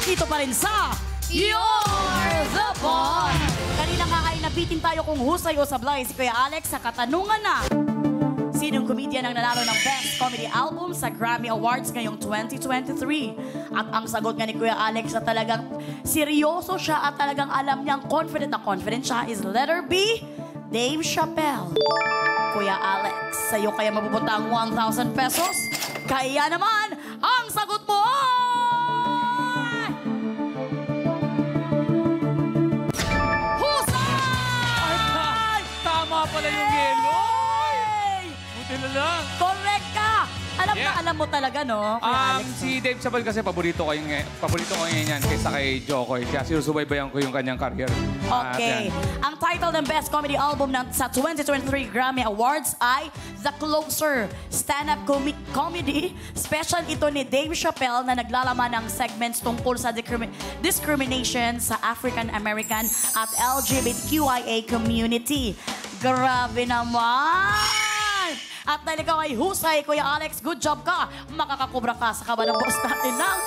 dito pa rin sa You're the Boss! Kanina nga ay nabitin tayo kung husay o sablay si Kuya Alex sa katanungan na sinong comedian ang nanalo ng Best Comedy Album sa Grammy Awards ngayong 2023? At ang sagot nga ni Kuya Alex na talagang seryoso siya at talagang alam niyang confident siya is letter B, Dave Chappelle. Kuya Alex, sa'yo kaya mapupunta ang 1,000 pesos? Kaya naman, ang sagot mo ay... Husay! Tama pala yung yelo. Buti na lang. Correct ka! Alam mo talaga, no? Kuya Alex, Si Dave Chappelle kasi paborito ko ngayon yan kaysa kay Jokoy. Kaya sinusubaybayan ko yung kanyang career. Okay. Ang title ng Best Comedy Album sa 2023 Grammy Awards ay The Closer, stand-up comedy. Special ito ni Dave Chappelle na naglalaman ng segments tungkol sa discrimination sa African American at LGBTQIA community. Grabe naman! At dahil ikaw ay husay, Kuya Alex, good job ka. Makakakubra ka sa kaba ng boss natin ng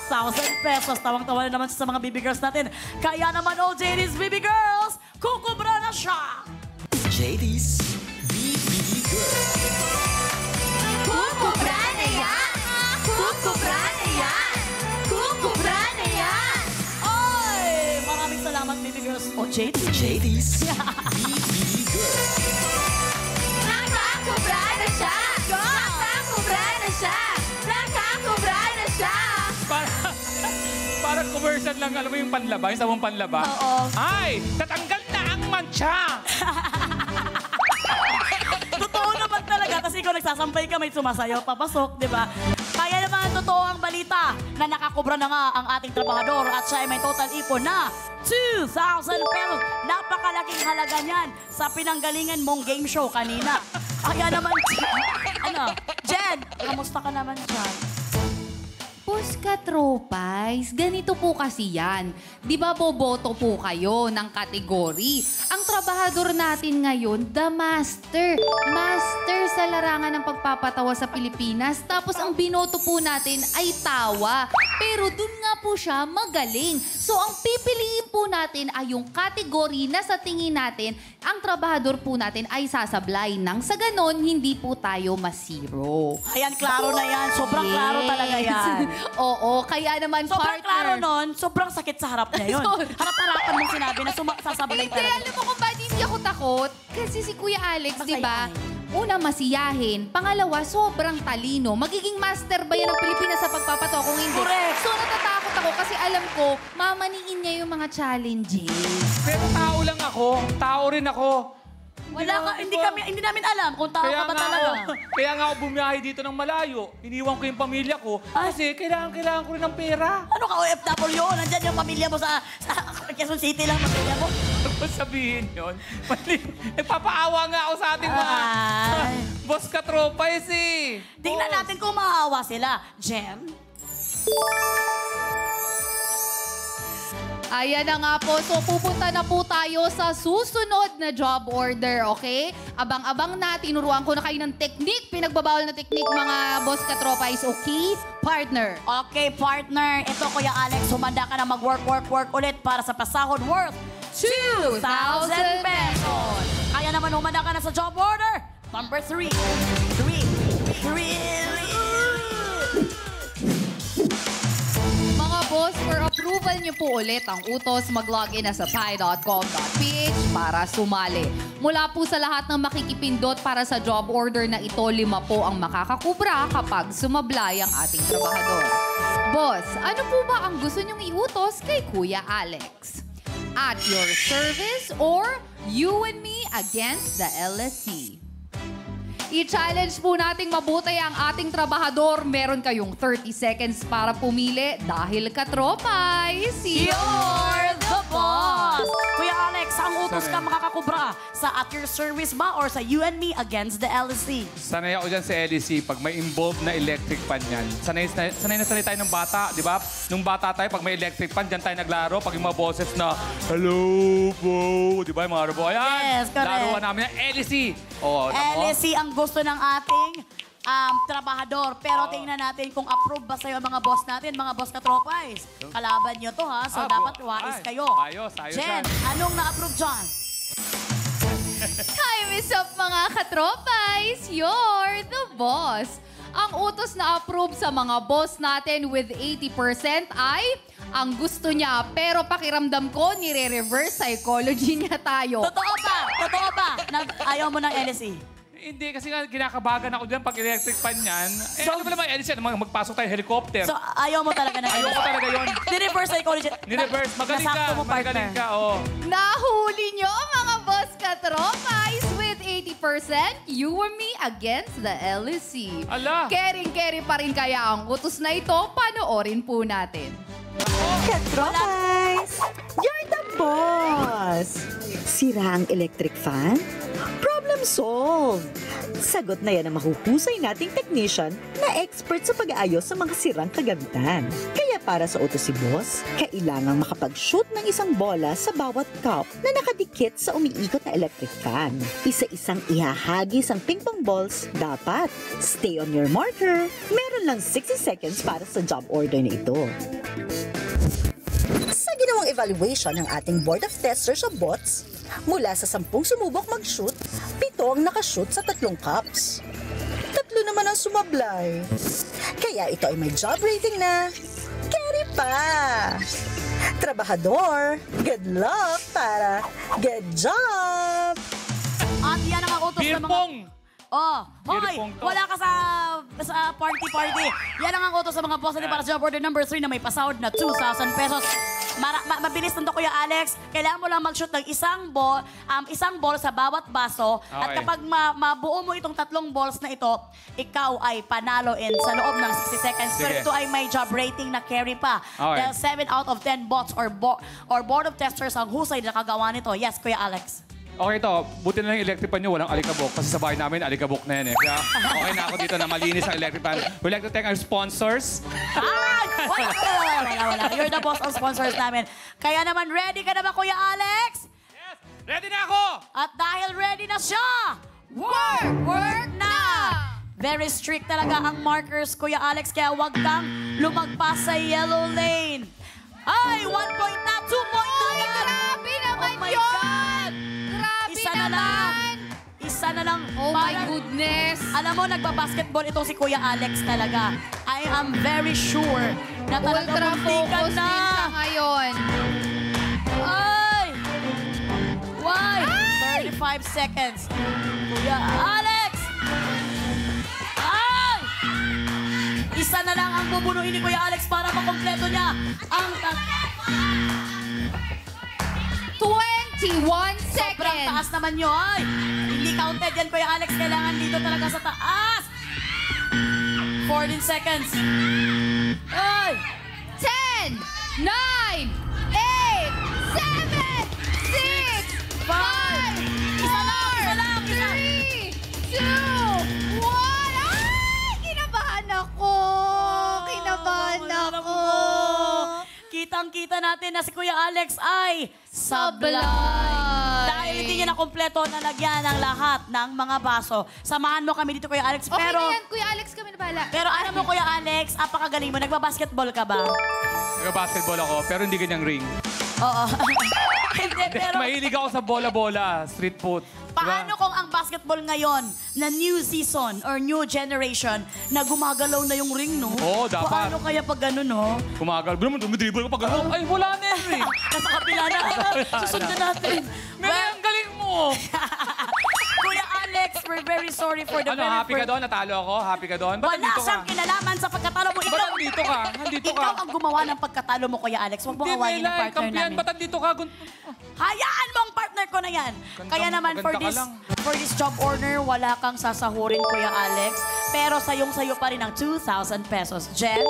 1,000 pesos. Tawang-tawa na naman sa mga baby girls natin. Kaya naman, JD's baby girls, kukubra na siya! JD's BB Girl. Kukubra na yan! Kukubra na yan! Kukubra na yan! Ay! Maraming salamat, baby girls. JD. JD's BB Girl. Nakakubra na siya! Nakakubra na siya! Nakakubra na siya! Parang commercial lang, alam mo yung panlaba, yung sabong panlaba? Oo. Ay! Tatanggal na ang mancha! Totoo naman talaga kasi ikaw nagsasampay ka, may sumasayaw, papasok, di ba? Kaya naman totoo ang balita na nakakubra na nga ang ating trabahador at siya ay may total ipon na 2,000 pesos. Napakalaking halaga niyan sa pinanggalingan mong game show kanina. Kaya naman, Jen, kamusta ka naman dyan? Boss Katropais, ganito po kasi yan. Di ba boboto po kayo ng kategory? Ang trabahador natin ngayon, the master. Master sa larangan ng pagpapatawa sa Pilipinas. Tapos ang binoto po natin ay tawa. Pero dun nga po siya magaling. So ang pipiliin po natin ay yung kategory na sa tingin natin, ang trabahador po natin ay sasablay nang sa ganon, hindi po tayo masiro. Ayan, klaro na yan. Sobrang klaro talaga yan. Oo, kaya naman Sobrang partner. klaro nun, sobrang sakit sa harap niya yun. Harap-harapan mong sinabi na sasablay Hindi, talaga. alam mo kung bakit hindi ako takot? Kasi si Kuya Alex, di ba? Masayahin. Una, masiyahin. Pangalawa, sobrang talino. Magiging master ba yan ng Pilipinas sa pagpapato kung hindi? Correct. So natatakot ako kasi alam ko, mamaniin niya yung mga challenges. Pero tao lang ako. Tao rin ako. Hindi namin alam kung tao ka ba talaga. Kaya nga ako bumiyahe dito ng malayo. Iniwan ko yung pamilya ko. Kasi kailangan ko rin ng pera. Ano ka, OFW? Nandyan yung pamilya mo sa Quezon City lang, pamilya mo. Ano ba sabihin yun? Nagpapaawa nga ako sa ating mga boss katropais eh. Tingnan natin kung maawa sila. Jem? Ayan na nga po. So, pupunta na po tayo sa susunod na job order, okay? Abang-abang na. Tinuruan ko na kayo ng technique. Pinagbabawal na technique, mga boss katropais. Okay? Partner. Okay, partner. Ito, Kuya Alex, humanda ka na mag-work ulit para sa pasahod worth 2,000 pesos. Kaya naman humanda ka na sa job order. Number 3. 3. Mga boss, for approval niyo po ulit ang utos, mag-login na sa pi.com.ph para sumali. Mula po sa lahat ng makikipindot para sa job order na ito, 5 po ang makakakubra kapag sumablay ang ating trabahador. Boss, ano po ba ang gusto niyong iutos kay Kuya Alex? At your service or you and me against the LSC? I-challenge po nating mabuti ang ating trabahador. Meron kayong 30 seconds para pumili dahil katropay, You're the boss! Kuya Alex, ang utos ka makakakubra sa at your service ba or sa you and me against the LSC? Sanay ako dyan sa LEC pag may involved na electric pan yan. Sanay tayo ng bata, di ba? Nung bata tayo, pag may electric pan, dyan tayo naglaro. Pag yung mga boses na, hello po, di ba? Yung mga robo, ayan. Yes, correct. Laruan namin yan, LEC. Oh, LSC ang gusto ng ating trabahador. Pero tingnan natin kung approve ba sa'yo ang mga boss natin, mga boss katropais. Kalaban nyo to ha, so dapat wais kayo. Ayos Jen, yan. anong na-approve dyan? Time is up mga katropais! You're the boss! Ang utos na approve sa mga boss natin with 80% ay ang gusto niya pero pakiramdam ko nire-reverse psychology niya tayo. Totoo ba? Totoo ba? Ayaw mo ng LSE? Hindi, kasi nga kinakabagan ako dyan pag electric fan yan. Ano ba naman, Edison, magpasok tayo helicopter. So, ayaw mo talaga ng LSE? Ayoko talaga yun. Ni-reverse psychology. Ni-reverse, magaling ka, Nasakto mo, magaling partner. ka, oo. Nahuli nyo mga boss katropais with 80% you and me against the LSC. Ala. Kering-keri pa rin kaya ang utos na ito, panoorin po natin. Katropais! You're the boss! Sira ang electric fan? Problem solved! Sagot na yan ang mahuhusay nating technician na expert sa pag-aayos sa mga sirang kagamitan. Kaya para sa utos si boss, kailangang makapag-shoot ng isang bola sa bawat cup na nakadikit sa umiikot na electric fan. Isa-isang ihahagis ang ping-pong balls. Dapat, stay on your marker. Meron lang 60 seconds para sa job order na ito. Sa ginawang evaluation ng ating Board of Testers of Bots, mula sa 10 sumubok mag-shoot, 7 ang nakashoot sa 3 cups. 3 naman ang sumablay. Kaya ito ay may job rating na carry pa. Trabahador, good luck para good job! At yan ang utos ng mga... Beer-pong! Oh, hoy, Beer-pong to. wala ka sa party-party. Yan ang utos sa mga boss natin para sa job order number 3 na may pasahod na 2,000 pesos. Mabilis nito, Kuya Alex. Kailangan mo lang mag-shoot ng isang ball sa bawat baso. At Okay. kapag mabuo mo itong 3 balls na ito, ikaw ay panalo sa loob ng 60 seconds. Pero Sige. ito ay may job rating na carry pa. Okay. Dahil 7 out of 10 bots or board of testers ang husay na nakagawa nito. Yes, Kuya Alex. Okay to, buti na lang yung electric pan nyo, walang alikabok. Kasi sa bahay namin, alikabok na yan eh. Kaya okay na ako dito na malinis ang electric pan. We'd like to thank our sponsors. Ay! Wala. You're the boss of sponsors namin. Kaya naman, ready ka na ba, Kuya Alex? Yes! Ready na ako! At dahil ready na siya, work na! Very strict talaga ang markers, Kuya Alex, kaya huwag kang lumagpas sa yellow lane. Ay, 1 point na, 2 point na yan! Grabe naman Oh my yun! God! Grabe Isa na lang. Isa na lang. Oh my Parang- goodness! Alam mo, nagbabasketball itong si Kuya Alex talaga. I am very sure na talaga Ultra muntikan focus na. din siya ngayon. Ay! Why? 35 seconds. Kuya Alex! Ay! Isa na lang ang bubunuin ni Kuya Alex para makompleto niya ang 21 sobrang seconds! taas naman yun. Ay! Hindi counted yan, Kuya Alex. Kailangan dito talaga sa taas. 14 seconds. Ay! 10, 9, 8, 7, 6, 5, Isa lang. 3, 2, 1. Ay! Kinabahan ako! Kinabahan ako! Kitang-kita natin na si Kuya Alex ay sablay. Sablay. Dahil hindi niya na kompleto na lagyan ng lahat ng mga baso. Samahan mo kami dito, Kuya Alex. Okay Pero, na yan, Kuya Alex, kami na bahala. pero alam mo, Kuya Alex, apakagaling mo. Nagbabasketball ka ba? Nag-basketball ako, pero hindi ganyang ring. Oo. Hindi, pero Mahilig ako sa bola-bola, street foot. paano kung ang basketball ngayon na new season or new generation na gumagalaw na yung ring, no? Oo, dapat. Paano kaya pag gano'n, no? Kumagal. Dumidribble ko pag gano'n. Ay, wala na yun eh. Nasa kapila na. Susundan natin. Mary, ang galing mo. Kuya Alex, we're very sorry for the Ano, very happy ka doon? Natalo ako? Happy ka doon? Ba't Wala nandito ka? siyang kinalaman sa pagkatalo mo. Ba't nandito ka? Nandito ka. Ikaw ang gumawa ng pagkatalo mo, Kuya Alex. Huwag mo Hindi, kawain ng Melay. partner Kampiyan. namin. Ba't nandito ka? Hayaan mo ang partner ko na yan. Kaya naman maganda ka lang. for this job order, wala kang sasahurin, Kuya Alex. Pero sayong-sayo pa rin ang 2,000 pesos. Jen?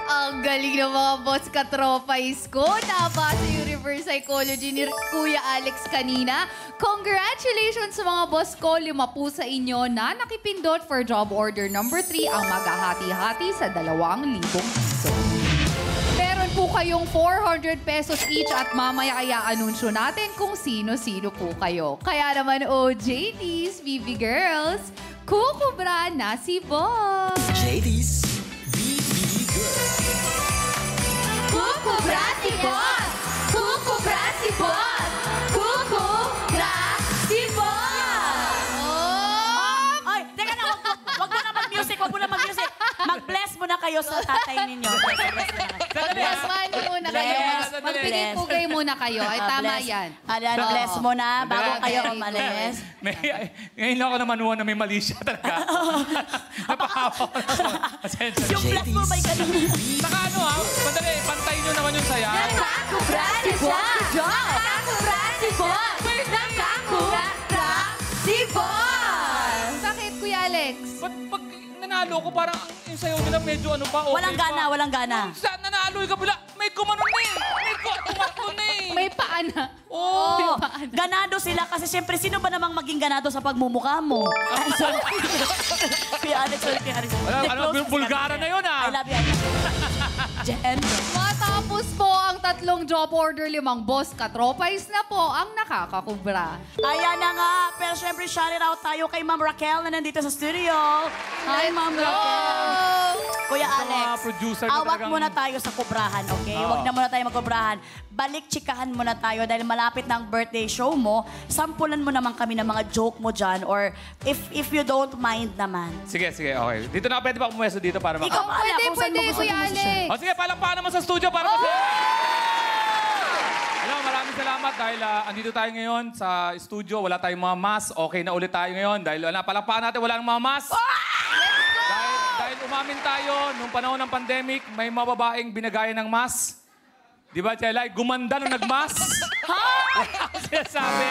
Ang galing ng mga boss katropais ko. Nabasa yung reverse psychology ni Kuya Alex kanina. Congratulations sa mga boss ko. 5 po sa inyo na nakipindot for job order number 3 ang maghahati-hati sa 2,000 piso. Meron po kayong 400 pesos each at mamaya kaya anunsyo natin kung sino-sino po kayo. Kaya naman, OJTs, BB Girls, Kukubra na si Boss. JD's BB Girl. Kukubra si Boss! Kukubra si Boss! Kukubra si Boss! Ay, teka na, wag mo na mag-music, wag mo na mag-music. Mag-bless mo na kayo sa tatay ninyo. Bless mo na kayo. Bless man muna kayo. Bless. Magbigay-pugay muna kayo. Ay, tama Bless. yan. Bless mo na bago kayo umalis. Ngayon lang ako namanuhan na may mali siya talaga. Napahawa ko naman. Pasensya. Yung bless mo may ganun. Saka ano ha, sandali, pantayin nyo naman yung saya. Nakakubra si Boss! Nakakubra si Boss! Nakakubra si Boss! Sakit, Kuya Alex. Ba't pag nanalo ko, parang yung sayo nila medyo ano pa, okay Walang gana, pa. walang gana. Sa nanalo yung kabila, may gumanon na eh. May kumakon na eh. May paana. Oh, ganado sila kasi siyempre sino ba namang maging ganado sa pagmumukha mo? Ay, sorry. Kuya Alex, sorry, Kuya Alex. Ano, bulgara na yun ah. I love you. Jen. Matapos po ang 3 job order, 5 boss, katropais na po ang nakakakubra. Ayan na nga. Pero syempre, shout it out tayo kay Ma'am Raquel na nandito sa studio. Hi, Ma'am Raquel. Kuya Sa mga Alex, producer na awat talagang- muna tayo sa kubrahan, okay? Huwag na muna tayo magkubrahan. Balik chikahan muna tayo dahil malapit na ang birthday show mo. Sampulan mo naman kami ng mga joke mo dyan or if you don't mind naman. Sige, okay. Dito na, pwede ba pumwesto dito para Ikaw maka... bahala kung saan mo gusto Kuya pumusisyon. Alex. O sige, palakpakan naman sa studio para kasi... Hello, maraming salamat dahil andito tayo ngayon sa studio. Wala tayong mga mask. Okay na ulit tayo ngayon dahil palakpakan natin, wala nang mga mask. Dahil umamin tayo, nung panahon ng pandemic, may mga babaeng binagaya ng mask. Di ba, Chelay? Gumanda nung nag-mask. Wala akong sinasabi.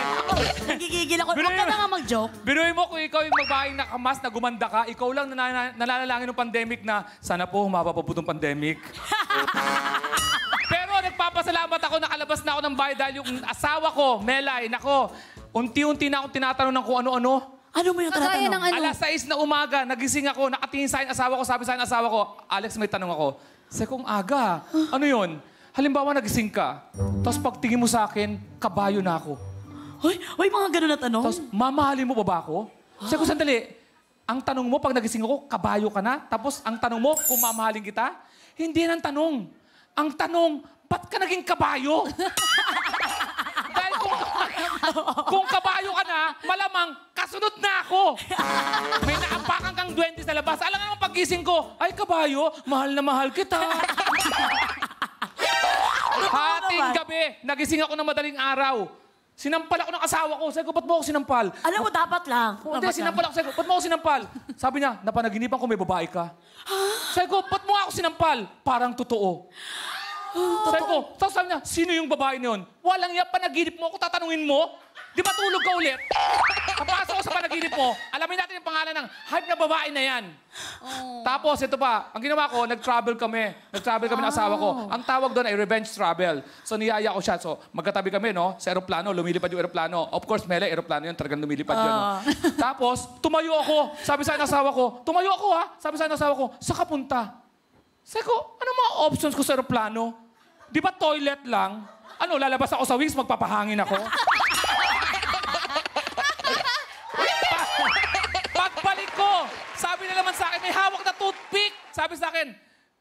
Nagigigil ako. Huwag ka na nga mag-joke. Biruin mo kung ikaw yung babaeng nakamask na gumanda ka, ikaw lang nalalangin ng pandemic na sana po humaba pa po itong pandemic. Pero nagpapasalamat ako, nakalabas na ako ng bahay dahil yung asawa ko, Melay, nako, unti-unti na akong tinatanong ng kung ano-ano. Ano mo yung Kagaya ng tinatanong? ano? Alas 6 na umaga, nagising ako, nakatingin sa akin asawa ko, sabi sa akin asawa ko, Alex, may tanong ako. Sabi kong aga, ano yun? Halimbawa, nagising ka, tapos pagtingin mo sa akin, kabayo na ako. Hoy, mga ganun na tanong. Tapos, mamahalin mo ba ako? Sabi ko, sandali, ang tanong mo, pag nagising ako, kabayo ka na? Tapos, ang tanong mo, kung mamahalin kita? Hindi yan ang tanong. Ang tanong, ba't ka naging kabayo? Dahil kung kabayo ka na, malamang kasunod na ako. May naapakan kang 20 sa labas. Alam nga naman paggising ko, ay kabayo, mahal na mahal kita. Hating gabi, nagising ako ng madaling araw. Sinampal ako ng asawa ko. Sabi ko, ba't mo ako sinampal? Alam mo, dapat lang. Hindi, sinampal ako. Sabi ko, ba't mo ako sinampal? Sabi niya, napanaginipan ko may babae ka. Sabi ko, ba't mo ako sinampal? Parang totoo. Sabi ko, tapos sabi niya, sino yung babae na yun? Walang yan, panaginip mo ako, tatanungin mo? Di ba tulog ka ulit? Kapasok ko sa panaginip mo, alamin natin yung pangalan ng hype na babae na yan. Tapos, ito pa, ang ginawa ko, nag-travel kami. Nag-travel kami ng asawa ko. Ang tawag doon ay revenge travel. So, niyaya ko siya. So, magkatabi kami, no? Sa aeroplano, lumilipad yung aeroplano. Of course, Mele, aeroplano yun, talagang lumilipad yun. No? Tapos, tumayo ako. Sabi sa akin ng asawa ko, tumayo ako ha. Sabi sa akin ng asawa ko, saan ka punta? Sabi ko, ano mga options ko sa aeroplano? Di ba toilet lang? Ano, lalabas ako sa wings, magpapahangin ako? Pagbalik ko, sabi na naman sa akin, may hawak na toothpick. Sabi sa akin,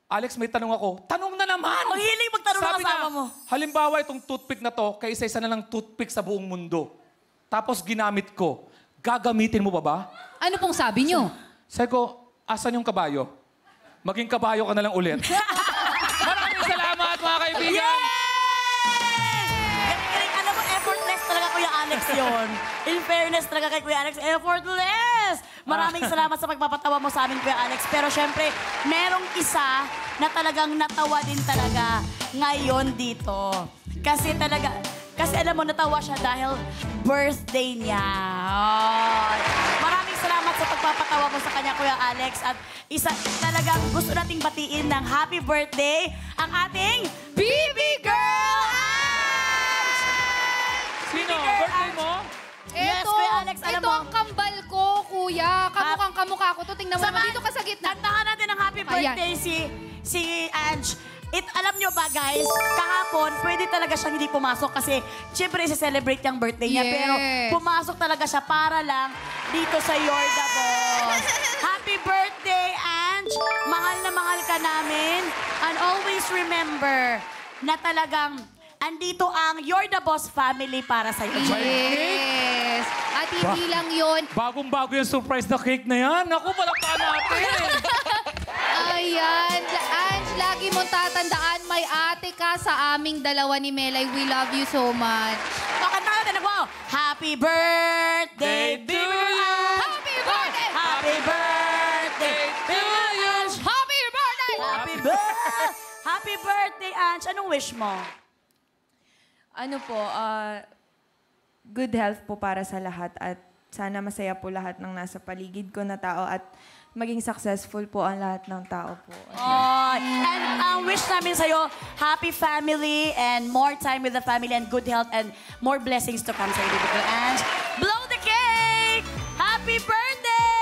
Alex, may tanong ako. Tanong na naman! Ang hiling magtanong ng Sabi asawa mo. Halimbawa, itong toothpick na to, kaysa isa na lang toothpick sa buong mundo. Tapos ginamit ko. Gagamitin mo ba? Ano pong sabi niyo? Sabi ko, asan yung kabayo? Maging kabayo ka na lang ulit. Maraming salamat, mga kaibigan! Galing, alam mo, effortless talaga Kuya Alex yun. In fairness talaga kay Kuya Alex, effortless! Maraming salamat sa pagpapatawa mo sa amin, Kuya Alex. Pero syempre, merong isa na talagang natawa din talaga ngayon dito. Kasi alam mo, natawa siya dahil birthday niya. Maraming salamat sa pagpapatawa mo sa kanya, Kuya Alex. At isa talagang gusto nating batiin ng happy birthday ang ating BB Girl! Sino? Birthday mo? Yes, Ito, Kuya Alex, alam ito mo. ang kambal ko, kuya. Kamukhang kamukha ko to. Tingnan mo naman dito ka sa gitna. Kantahan natin ng happy birthday si Ange. Alam nyo ba, guys, kahapon, pwede talaga siyang hindi pumasok kasi siyempre isi-celebrate yung birthday niya. Yes. Pero pumasok talaga siya para lang dito sa You're the Boss. boss. Happy birthday, Ange! Mahal na mahal ka namin. And always remember na talagang andito ang You're the Boss family para sa'yo. Yes. At hindi lang yun. Bagong-bago yung surprise na cake na yan. Naku, palakpakan natin. Ayan. Ange, lagi mong tatandaan, may ate ka sa aming dalawa ni Melay. We love you so much. Pakanta natin ako. Happy birthday to you. Happy birthday! Happy birthday to you. Happy birthday! Happy birthday, Ange. Anong wish mo? Ano po, good health po para sa lahat at sana masaya po lahat ng nasa paligid ko na tao at maging successful po ang lahat ng tao po. And ang wish namin sa'yo, happy family and more time with the family and good health and more blessings to come sa'yo, baby girl Ange. Blow the cake! Happy birthday!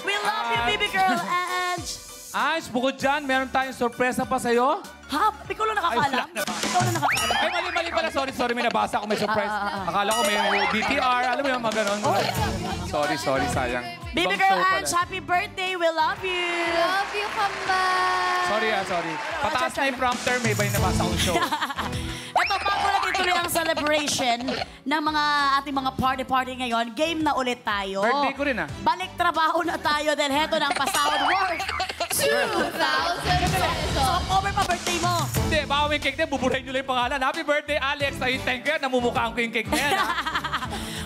We love you, baby girl Ange. Ange, bukod dyan, meron tayong sorpresa pa sa'yo. Ha? Ikaw lang nakakaalam? Ikaw lang nakakaalam? Ay, mali pala. Sorry. May nabasa ako. May surprise. Akala ko may BTR. Alam mo yung mga ganon. Sorry. Sayang. Baby Ibang girl show pala. Ange, happy birthday. We love you. Love you, kambal. Sorry. Pataas na yung prompter. May iba yung nabasa akong show. Ito, bago natin tuloy ang celebration ng mga ating mga party ngayon, game na ulit tayo. Birthday ko rin, ah. Balik trabaho na tayo dahil heto na ang pasahod work. 2,000 pesos. So, over pa birthday mo. Hindi, baka may cake na, buburahin nyo lang yung pangalan. Happy birthday, Alex. Ayun, thank you. Namumukhaan ko yung cake na yan.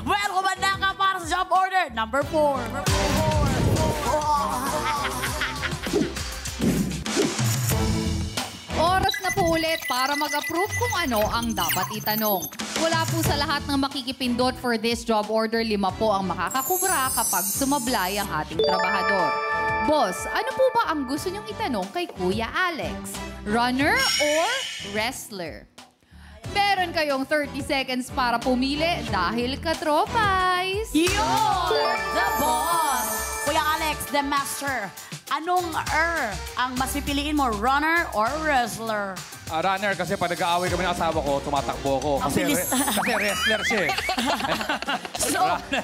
Well, kumanda ka para sa job order. Number 4. Oras na po ulit para mag-approve kung ano ang dapat itanong. Wala po sa lahat ng makikipindot for this job order, 5 po ang makakakubra kapag sumablay ang ating trabahador. Boss, ano po ba ang gusto niyong itanong kay Kuya Alex? Runner or wrestler? Meron kayong 30 seconds para pumili dahil katropais. You're the boss. Kuya Alex, the master. Anong ang mas pipiliin mo, runner or wrestler? Runner, kasi pag nag-aaway kami ng asawa ko, tumatakbo ako. Ang Kasi, bilis. kasi wrestler siya eh. runner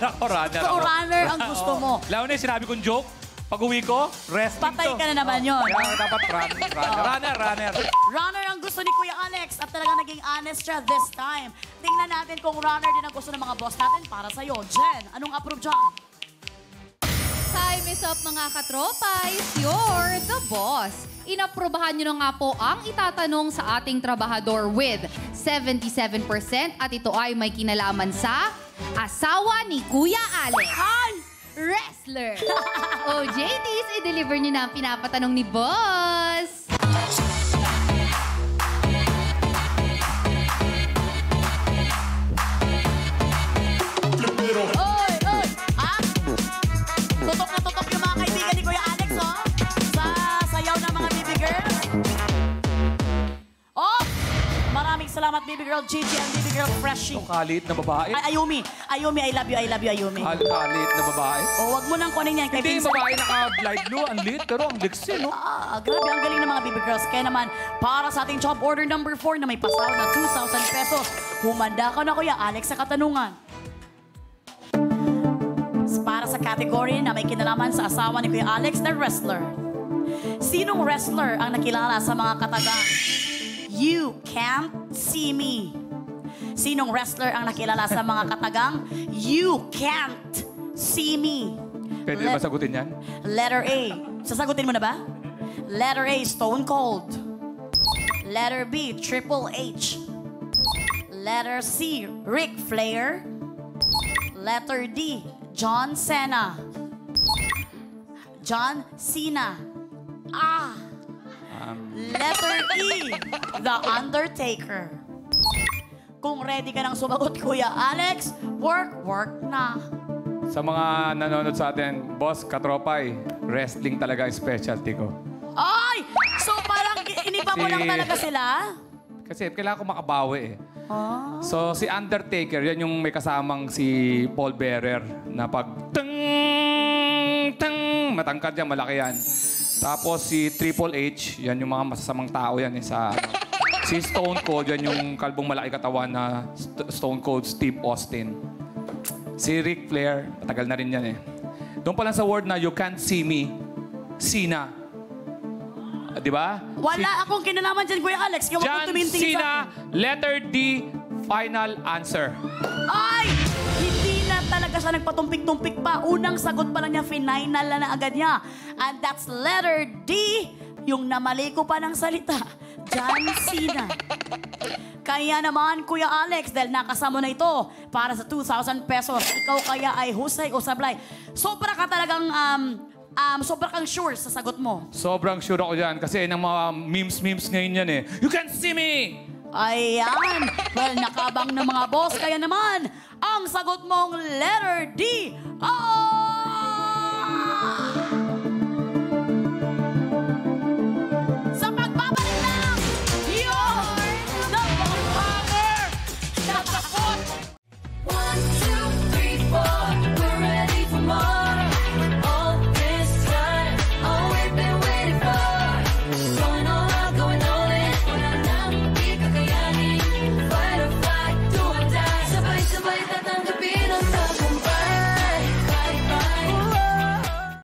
So, ako. runner ang gusto mo. Lalo na yung sinabi kong joke, pag-uwi ko, wrestling Patay to. ka na naman yun. Kaya dapat runner. Runner ang gusto ni Kuya Alex at talagang naging honest siya this time. Tingnan natin kung runner din ang gusto ng mga boss natin para sa'yo. Jen, anong approve dyan? Time is up mga katropais. You're the boss. Inaprobahan nyo na nga po ang itatanong sa ating trabahador with 77% at ito ay may kinalaman sa asawa ni Kuya Alex. Han! Wrestler. O JTs, i-deliver nyo na ang pinapatanong ni Boss. Oy! Ah? Tutok na tutok yung mga kaibigan ni Kuya Alex, oh. Sa sayaw ng mga baby girls. Oh! Maraming salamat, baby girl Gigi and baby girl Freshie. Itong kalit na babae. Ay, Ayumi, I love you, Ayumi. Kalit na babae. Oh, wag mo nang kunin yan kay Hindi yung Pinsan. babae naka-light blue, ang lit, pero ang liksi, no? Grabe, ang galing ng mga baby girls. Kaya naman, para sa ating job order number 4 na may pasahod na 2,000 pesos, humanda ka na, Kuya Alex, sa katanungan. Para sa category na may kinalaman sa asawa ni Kuya Alex na wrestler. Sinong wrestler ang nakilala sa mga katagang You Can't See Me? Sinong wrestler ang nakilala sa mga katagang You Can't See Me? Pwede ba sagutin yan? Letter A. Sasagutin mo na ba? Letter A, Stone Cold. Letter B, Triple H. Letter C, Ric Flair. Letter D, John Cena. John Cena. Letter E, The Undertaker. Kung ready ka nang sumagot, Kuya Alex, work na. Sa mga nanonood sa atin, boss, katropay, wrestling talaga ang specialty ko. Ay! So parang iniba mo Si- lang talaga sila? Kasi kailangan ko makabawi eh. So si Undertaker, yan yung may kasamang si Paul Bearer na pag matangkad yan, malaki yan. Tapos si Triple H, yan yung mga masasamang tao yan eh, sa ano. Si Stone Cold, yan yung kalbong malaki katawan na Stone Cold Steve Austin. Si Ric Flair, matagal na rin yan eh. Doon pa lang sa word na you can't see me, Sina. Di ba? Wala akong kinalaman dyan, Kuya Alex. Kaya wag John kong tuminting sa Cena, akin. letter D, final answer. Ay! Hindi na talaga siya nagpatumpik-tumpik pa. Unang sagot pa lang niya, final na agad niya. And that's letter D, yung namali ko pa ng salita. John Cena. Kaya naman, Kuya Alex, dahil nakasama na ito para sa 2,000 pesos, ikaw kaya ay husay o sablay. Sobra ka talagang, sobra kang sure sa sagot mo. Sobrang sure ako dyan kasi ng mga memes ngayon yan eh. You can't see me! Ayan. Well, nakabang ng mga boss. Kaya naman, ang sagot mong letter D ay